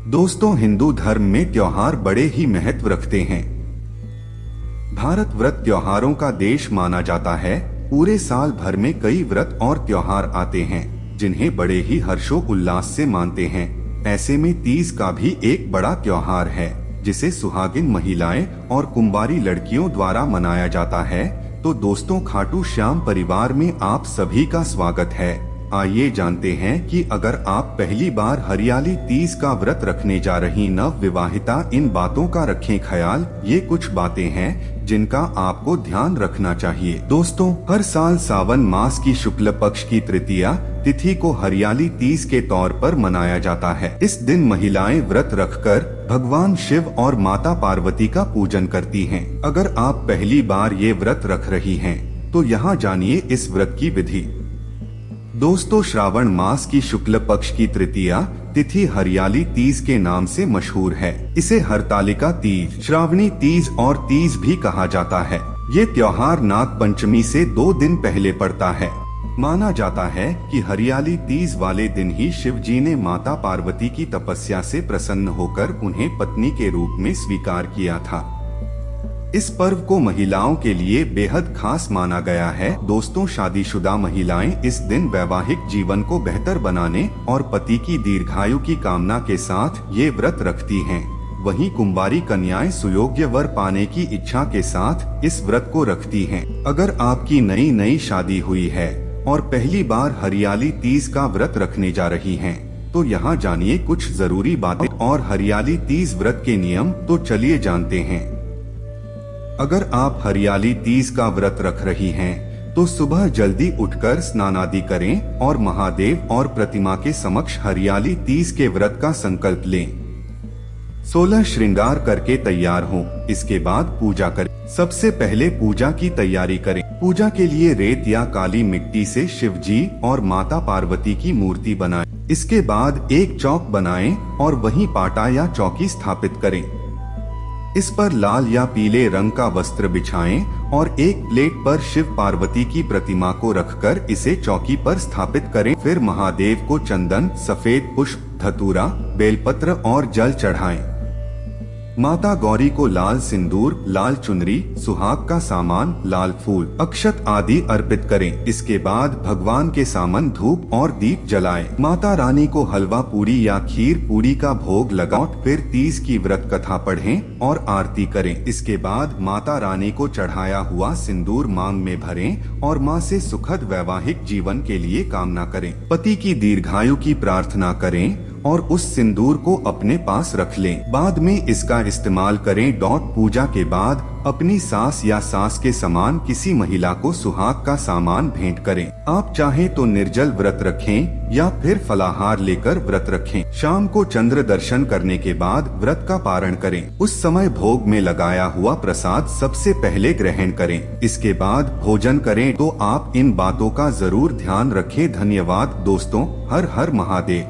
दोस्तों, हिंदू धर्म में त्योहार बड़े ही महत्व रखते हैं। भारत व्रत त्योहारों का देश माना जाता है। पूरे साल भर में कई व्रत और त्योहार आते हैं जिन्हें बड़े ही हर्षोल्लास से मानते हैं। ऐसे में तीज का भी एक बड़ा त्योहार है जिसे सुहागिन महिलाएं और कुंवारी लड़कियों द्वारा मनाया जाता है। तो दोस्तों, खाटू श्याम परिवार में आप सभी का स्वागत है। आइए जानते हैं कि अगर आप पहली बार हरियाली तीज का व्रत रखने जा रही नव विवाहिता इन बातों का रखें ख्याल। ये कुछ बातें हैं जिनका आपको ध्यान रखना चाहिए। दोस्तों, हर साल सावन मास की शुक्ल पक्ष की तृतीया तिथि को हरियाली तीज के तौर पर मनाया जाता है। इस दिन महिलाएं व्रत रखकर भगवान शिव और माता पार्वती का पूजन करती हैं। अगर आप पहली बार ये व्रत रख रही हैं, तो यहाँ जानिए इस व्रत की विधि। दोस्तों, श्रावण मास की शुक्ल पक्ष की तृतीया तिथि हरियाली तीज के नाम से मशहूर है। इसे हरतालिका तीज, श्रावणी तीज और तीज भी कहा जाता है। ये त्योहार नाग पंचमी से 2 दिन पहले पड़ता है। माना जाता है कि हरियाली तीज वाले दिन ही शिव जी ने माता पार्वती की तपस्या से प्रसन्न होकर उन्हें पत्नी के रूप में स्वीकार किया था। इस पर्व को महिलाओं के लिए बेहद खास माना गया है। दोस्तों, शादीशुदा महिलाएं इस दिन वैवाहिक जीवन को बेहतर बनाने और पति की दीर्घायु की कामना के साथ ये व्रत रखती हैं। वहीं कुंवारी कन्याएं सुयोग्य वर पाने की इच्छा के साथ इस व्रत को रखती हैं। अगर आपकी नई शादी हुई है और पहली बार हरियाली तीज का व्रत रखने जा रही हैं, तो यहाँ जानिए कुछ जरूरी बातें और हरियाली तीज व्रत के नियम। तो चलिए जानते हैं। अगर आप हरियाली तीज का व्रत रख रही हैं, तो सुबह जल्दी उठकर स्नान आदि करें और महादेव और प्रतिमा के समक्ष हरियाली तीज के व्रत का संकल्प लें। 16 श्रृंगार करके तैयार हों। इसके बाद पूजा करें। सबसे पहले पूजा की तैयारी करें। पूजा के लिए रेत या काली मिट्टी से शिव जी और माता पार्वती की मूर्ति बनाएं। इसके बाद एक चौक बनाएं और वहीं पाटा या चौकी स्थापित करें। इस पर लाल या पीले रंग का वस्त्र बिछाएं और एक प्लेट पर शिव पार्वती की प्रतिमा को रखकर इसे चौकी पर स्थापित करें। फिर महादेव को चंदन, सफेद पुष्प, धतूरा, बेलपत्र और जल चढ़ाएं। माता गौरी को लाल सिंदूर, लाल चुनरी, सुहाग का सामान, लाल फूल, अक्षत आदि अर्पित करें। इसके बाद भगवान के सामने धूप और दीप जलाएं। माता रानी को हलवा पूरी या खीर पूरी का भोग लगाओ। फिर तीज की व्रत कथा पढ़ें और आरती करें। इसके बाद माता रानी को चढ़ाया हुआ सिंदूर मांग में भरें और मां से सुखद वैवाहिक जीवन के लिए कामना करें। पति की दीर्घायु की प्रार्थना करें और उस सिंदूर को अपने पास रख लें। बाद में इसका इस्तेमाल करें। पूजा के बाद अपनी सास या सास के समान किसी महिला को सुहाग का सामान भेंट करें। आप चाहें तो निर्जल व्रत रखें या फिर फलाहार लेकर व्रत रखें। शाम को चंद्र दर्शन करने के बाद व्रत का पारण करें। उस समय भोग में लगाया हुआ प्रसाद सबसे पहले ग्रहण करें। इसके बाद भोजन करें। तो आप इन बातों का जरूर ध्यान रखें। धन्यवाद दोस्तों। हर हर महादेव।